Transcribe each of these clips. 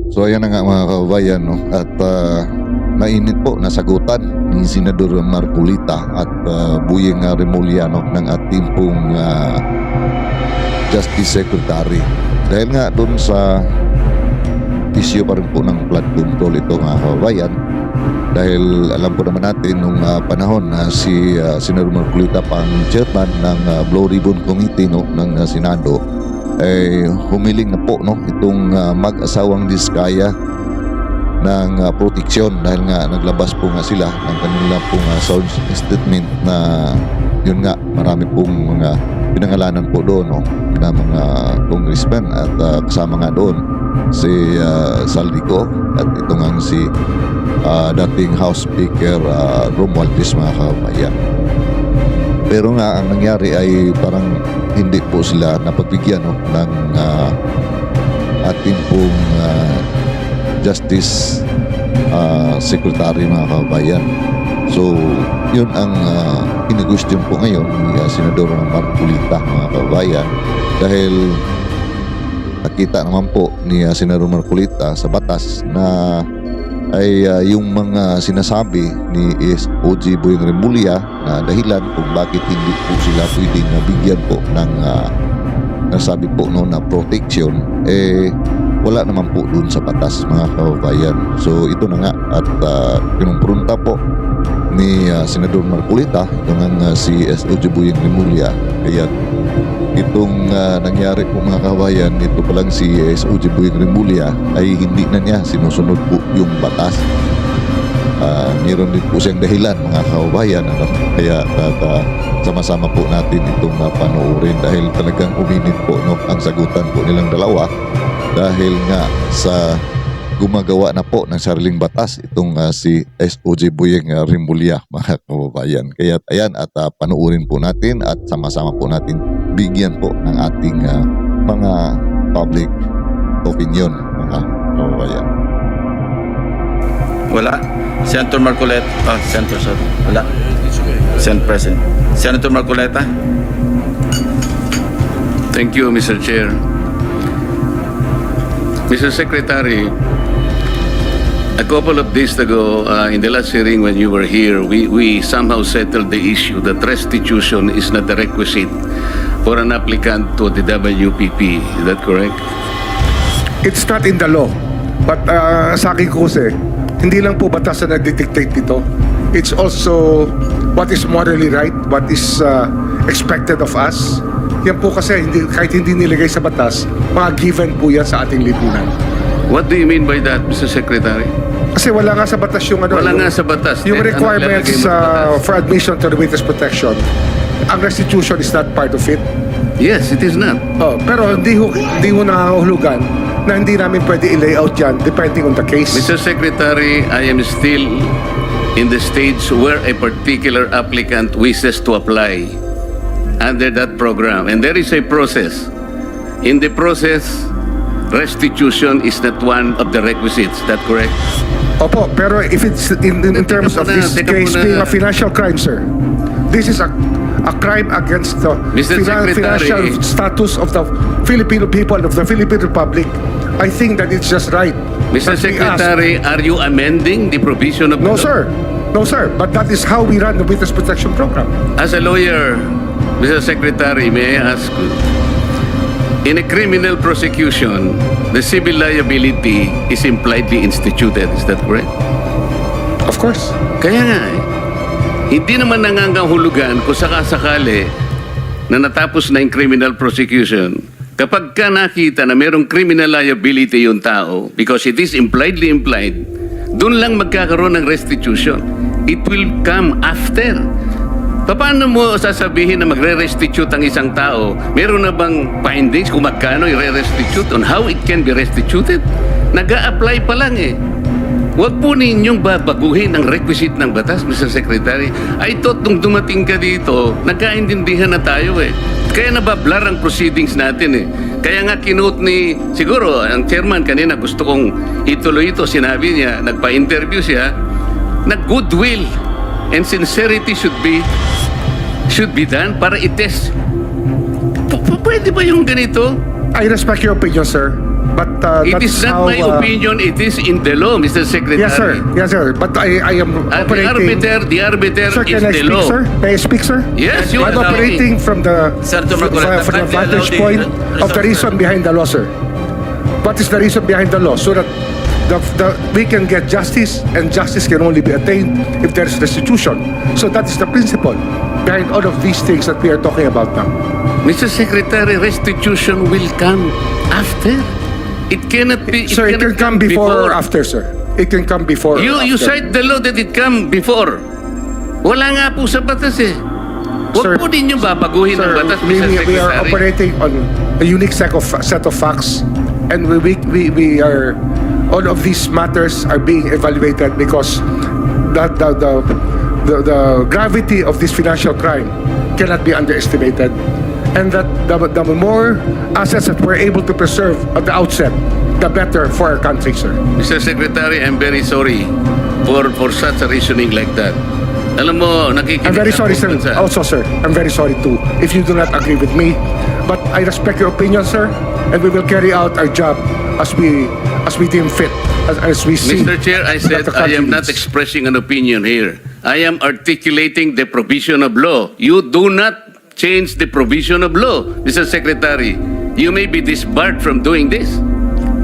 So ayan na nga mga kababayan, no? At mainit po na sagutan ni Senador Marcolita at Buyeng Remulla, no, ng ating pong Justice Secretary. Dahil nga doon sa issue pa rin po ng flood control ito mga kababayan. Dahil alam po naman natin nung panahon na si Senador Marcolita pang chairman ng Blue Ribbon Committee, no, ng Senado, ay humiling na po, no, itong mag-asawang Diskaya ng proteksyon dahil nga naglabas po nga sila ng kanilang pong sound statement na yun nga marami pong mga pinangalanan po doon, no, na mga congressman at kasama nga doon si Saldico at ito nga si dating House Speaker Romualdez mga kabayan. Pero nga ang nangyari ay parang hindi po sila napagbigyan, no, ng ating pong Justice Secretary mga kabayan. So yun ang kinugustyon po ngayon ni Senador Marcolita mga kabayan, dahil nakita naman po ni Senador Marcolita sa batas na ay yung mga sinasabi ni SOG Buyeng Remulla na dahilan kung bakit hindi po sila pwedeng nabigyan po ng nasabi po, no, na protection, wala naman po dun sa batas mga kababayan. So ito na nga at pinumpronta po ni Senador Marcolita ito nga si SOG Buyeng Remulla. Kaya itong nangyari po mga kababayan, ito pa lang si SOG Buyeng Remulla ay hindi na niya sinusunod po yung batas. Meron din po siyang dahilan mga kababayan, ano? Kaya sama-sama po natin itong panoorin dahil talagang uminit po, no, ang sagutan po nilang dalawa dahil nga sa gumagawa na po ng sariling batas itong si SOG Buyeng Remulla mga kababayan. Kaya ayan at panoorin po natin at sama-sama po natin bigyan po ng ating mga public opinion mga kababayan. Wala. Senator Marcoleta. Senator, sorry. Wala. Senate President. Senator Marcoleta. Thank you, Mr. Chair. Mr. Secretary, a couple of days ago, in the last hearing when you were here, we somehow settled the issue that restitution is not a requisite for an applicant to the WPP. Is that correct? It's not in the law. But sa akin ko kasi, hindi lang po batas na nag-dictate dito. It's also what is morally right, what is expected of us. Yan po kasi, kahit hindi nilagay sa batas, mga given po yan sa ating lipunan. What do you mean by that, Mr. Secretary? Kasi wala nga sa batas yung ano. Wala nga sa batas. Yung Anong requirements lalagay mo sa batas? for admission to the witness protection. Ang restitution is not part of it. Yes, it is not. Oh, pero hindi ho nangangahulugan na hindi namin pwede i-layout yan depending on the case. Mr. Secretary, I am still in the stage where a particular applicant wishes to apply under that program. And there is a process. In the process, restitution is not one of the requisites. Is that correct? Opo, pero if it's in terms of this case being a financial crime, sir, this is a crime against the Mr. Secretary, financial status of the Filipino people, of the Philippine Republic. I think that it's just right. Mr. that we ask. Secretary, are you amending the provision of the No, law? sir. No, sir. But that is how we run the witness protection program. As a lawyer, Mr. Secretary, may I ask you, in a criminal prosecution, the civil liability is impliedly instituted. Is that correct? Of course. Kaya nga hindi naman nangangahulugan kung sakasakali na natapos na yung criminal prosecution, kapag ka nakita na mayroong criminal liability yung tao, because it is impliedly implied, doon lang magkakaroon ng restitution. It will come after. Paano mo sasabihin na magre-restitute ang isang tao? Meron na bang findings kung magkano i-restitute on how it can be restituted? Nag-a-apply pa lang eh. Huwag po ninyong babaguhin ang requisite ng batas, Mr. Secretary. I thought nung dumating ka dito, nagkaintindihan na tayo eh. Kaya nabablar ang proceedings natin eh. Kaya nga kinote ni, siguro, ang chairman kanina gusto kong ituloy ito. Sinabi niya, nagpa-interview siya, na goodwill and sincerity should be done para i-test. Pwede ba yung ganito? I respect your opinion, sir. But It that's is not how, my opinion, it is in the law, Mr. Secretary. Yes, sir. Yes, sir. But I am The operating. arbiter Sir, is can I the speak, law. sir? May I speak, sir? Yes, you I'm are operating from the Senator Marcoleta, from the kindly allow vantage the point of the resource reason behind the law, sir. What is the reason behind the law? So that we can get justice, and justice can only be attained if there is restitution. So that is the principle behind all of these things that we are talking about now. Mr. Secretary, restitution will come after. It cannot be. Sir, it can cannot come before or after, sir. It can come before or You after. cite the law that it come before. Wala nga po sa batas eh. Sir, Huwag po ninyo babaguhin ang Sir, batas, Mr. Secretary. we are operating on a unique set of facts, and we are, all of these matters are being evaluated because the gravity of this financial crime cannot be underestimated, and that the more assets that we're able to preserve at the outset, the better for our country, sir. Mr. Secretary, I'm very sorry for such a reasoning like that. Alam mo, nakikinig I'm very ang sorry, sir. buong bansa. Also, sir, I'm very sorry too if you do not agree with me. But I respect your opinion, sir, and we will carry out our job as we deem fit, as we see. Mr. Chair, I said that the I country am not needs. expressing an opinion here. I am articulating the provision of law. You do not change the provision of law, Mr. Secretary. You may be disbarred from doing this.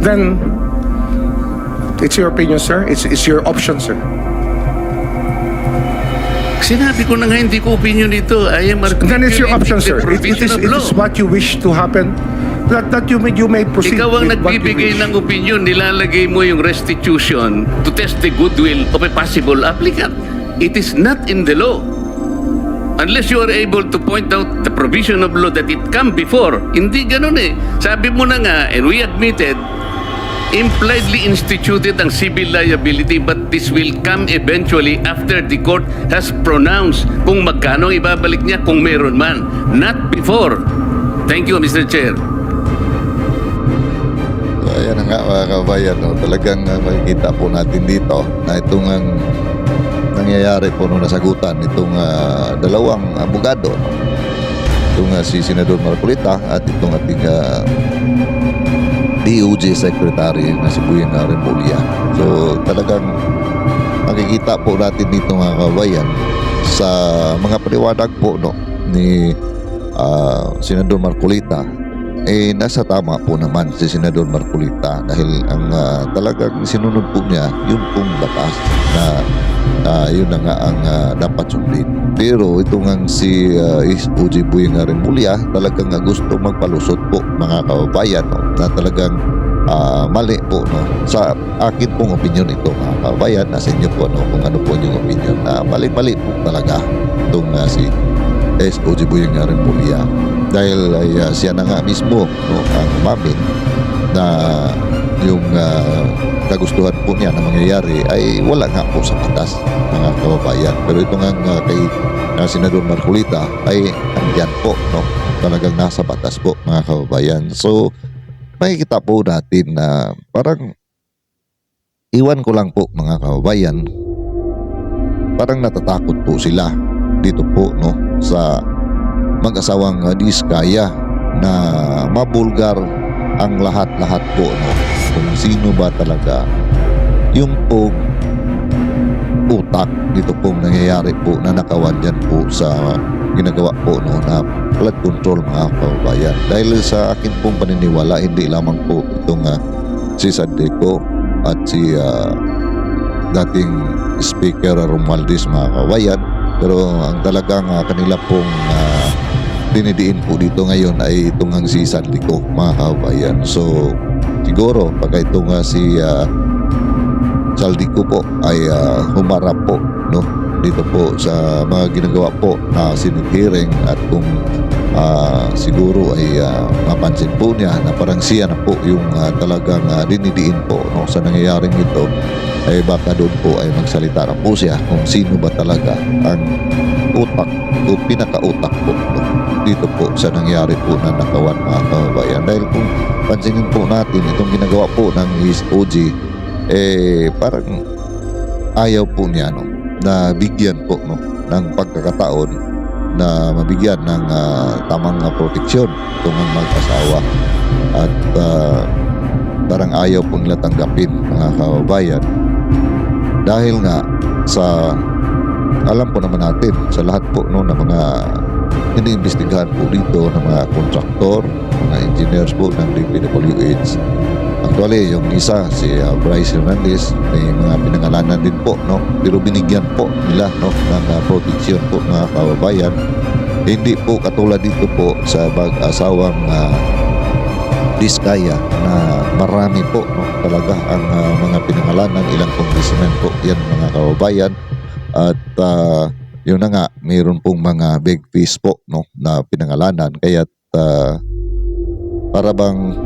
Then it's your opinion, sir. It's your option, sir. Sinabi ko na nga hindi ko opinion dito. I am Then it's your option, articulating sir. the provision of It law. is what you wish to happen. That you may proceed. Ikaw ang with what you nagbibigay wish. ng opinion, nilalagay mo yung restitution to test the goodwill of a possible applicant. It is not in the law. Unless you are able to point out the provision of law that it come before. Hindi ganun eh. Sabi mo na nga, and we admitted, impliedly instituted ang civil liability, but this will come eventually after the court has pronounced kung magkano ibabalik niya kung meron man. Not before. Thank you, Mr. Chair. So, ayan na nga mga kabayan, no? Talagang makikita po natin dito na itong ang nangyayari po nung nasagutan itong dalawang abogado, no? Itong si Senador Marcoleta at itong ating DOJ Secretary na si Boyeng Remulla. So talagang makikita po natin dito mga kabayan sa mga paliwanag po, no, ni Senador Marcoleta, nasa tama po naman si Senador Marcoleta dahil ang talagang sinunod po niya yung pong batas na yun na nga ang dapat sundin. Pero ito nga si OJ Boyeng Remulla talagang gusto magpalusot po mga kababayan, no, na talagang mali po, no, sa akin pong opinion ito mga kababayan. Nasa inyo po, no, kung ano po yung opinion na mali-mali po talaga itong si OJ Boyeng Remulla dahil ay siya na nga mismo, no, ang umamin na yung kagustuhan po niya na mangyayari ay wala nga po sa batas mga kababayan. Pero ito nga kay Senador Marcoleta ay andyan po, no, talagang nasa batas po mga kababayan. So makikita po natin na parang iwan ko lang po mga kababayan, parang natatakot po sila dito po, no, sa mag-asawang Diskaya na mabulgar ang lahat-lahat po, no, kung sino ba talaga yung po utak dito pong nangyayari po na nakawan dyan po sa ginagawa po, no, na flood control mga kababayan. Dahil sa akin pong paniniwala, hindi lamang po itong si Sandico at si dating Speaker Romualdez mga kababayan, pero ang talagang kanila pong dinidiin po dito ngayon ay itong si Sandico mga kababayan. So siguro pagka itong si Saldico po ay humarap po, no, dito po sa mga ginagawa po na Senate hearing at kung siguro ay mapansin po niya na parang siya na po yung talagang dinidiin po, no, sa nangyayaring ito, ay baka doon po ay magsalita na po siya kung sino ba talaga ang utak o pinakautak po, no, dito po sa nangyari po na nakawan mga kababayan. Dahil kung pansinin po natin itong ginagawa po ng OG, parang ayaw po niya, no, na bigyan po, no, ng pagkakataon na mabigyan ng tamang proteksyon itong mag-asawa. At parang ayaw po nila tanggapin, mga kababayan. Dahil nga sa alam po naman natin sa lahat po no, ng mga iniimbestigahan po dito ng mga kontraktor, mga engineers po ng DPWH. Actually, yung isa, si Bryce Hernandez, may mga pinangalanan din po, no? Pero binigyan po nila, no, ng protection po, mga kababayan. Hindi po katulad dito po sa mag-asawang Diskaya na marami po, no, talaga ang mga pinangalanan, ilang congressmen po yan, mga kababayan. At yun na nga, mayroon pong mga big fish po, no, na pinangalanan. Kaya para bang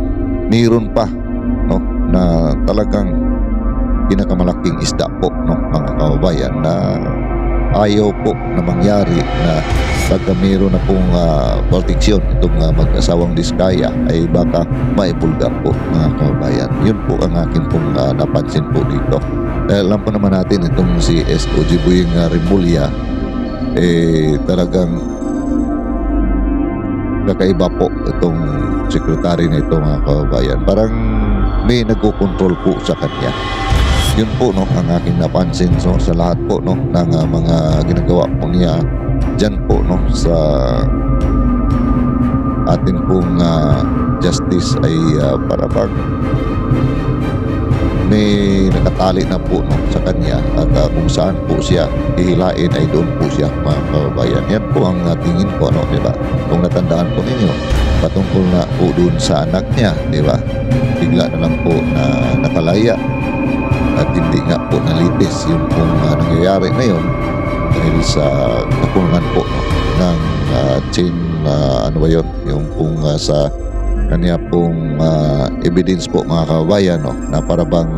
mayroon pa, no, na talagang pinakamalaking isda po, no, mga kababayan, na ayaw po na mangyari na pagka mayroon na pong proteksyon itong mag-asawang Diskaya ay baka maipulgar po, mga kababayan. Yun po ang akin pong napansin po dito. Dahil alam po naman natin itong si SOG Boying Rimulya, talagang kakaiba po itong sekretary na ito, mga kababayan. Parang may nagko-control po sa kanya. Yun po, no, ang aking napansin, so, sa lahat po, no, ng mga ginagawa po niya dyan po, no, sa atin pong justice ay para bang may nakatali na po, no, sa kanya, at kung saan po siya hihilain ay doon po siya, mga kababayan. Yan po ang tingin ko, no, di ba? Kung natandaan po ninyo, patungkol na po doon sa anak niya, di ba? Bigla na lang po na nakalaya at hindi nga po nalitis yung pong nangyayari na yun dahil sa nakulungan po, no, ng chain, ano ba yun, yung pong sa kanya pong evidence po, mga kababayan, no, na para bang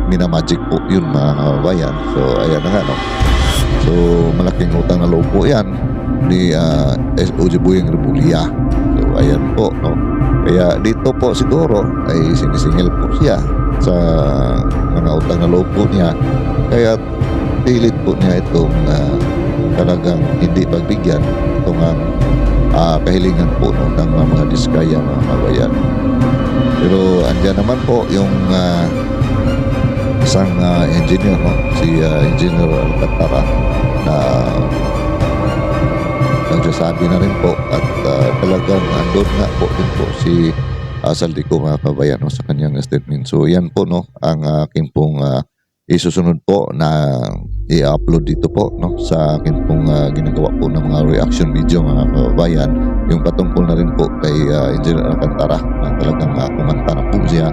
minamagic po yun, mga kababayan. So ayan na nga, no. So malaking utang na loob po yan ni SOG Boying Rimulya. So ayan po, no. Kaya dito po siguro ay sinisingil po siya sa mga utang na loob po niya. Kaya pilit po niya itong talagang hindi pagbigyan itong kahilingan po, no, ng mga Diskaya, mga kabayan. Pero andyan naman po yung isang engineer, no, si Engineer Alcantara, na nagsasabi na rin po at talagang andun nga po din po si Saldico, mga kabayan, no, sa kanyang statement. So yan po, no, ang aking pong isusunod po na i-upload dito po, no, sa akin pong ginagawa po ng mga reaction video, mga kababayan, yung patungkol na rin po kay Engineer Alcantara na talagang kumanta na po siya.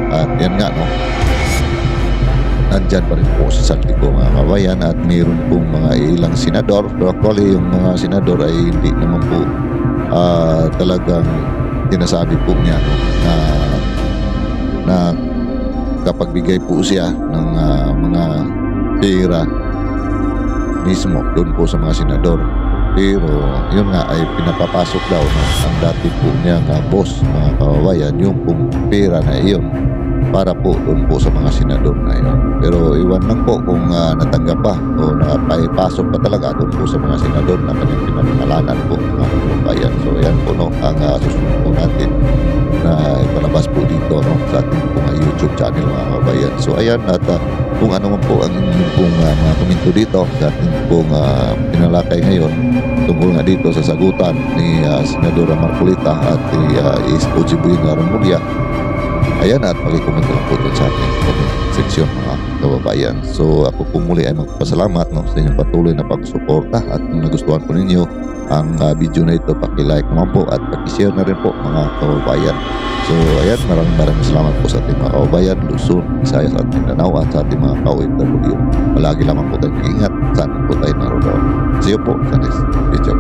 At yan nga, no, nandyan pa rin po si Saldico, mga kababayan, at mayroon pong mga ilang senador. Pero actually yung mga senador ay hindi naman po talagang sinasabi po niya, no, na kapag bigay po siya ng mga pera mismo doon po sa mga senador. Pero yun nga ay pinapapasok daw, no, ang dati po niyang boss, mga kababayan, yung pong pera na iyon para po doon po sa mga senador na yun. Pero iwan lang po kung natanggap pa o napaipasok pa talaga doon po sa mga senador na kanyang pinangalanan po, mga kababayan. So yan po, no, ang susunod po natin na ipalabas po dito, no, sa ating pong YouTube channel, mga kababayan. So ayan, at kung ano man po ang inyong pong mga komento dito sa ating pong pinalakay ngayon tungkol nga dito sa sagutan ni Senadora Marcolita at ni SOG Boying Rimulya, ayan, at mag-comment lang po dun sa ating comment section, mga kababayan. So ako po muli ay magpasalamat, no, sa inyong patuloy na pagsuporta, at kung nagustuhan po ninyo ang video na ito, paki-like naman po at paki-share na rin po, mga kababayan. So ayan, maraming salamat po sa ating mga kababayan Luzon, Visayas at Mindanao, at sa ating mga ka-OFW. Palagi lamang po tayong ingat saan po tayo naroon. See you po sa next video.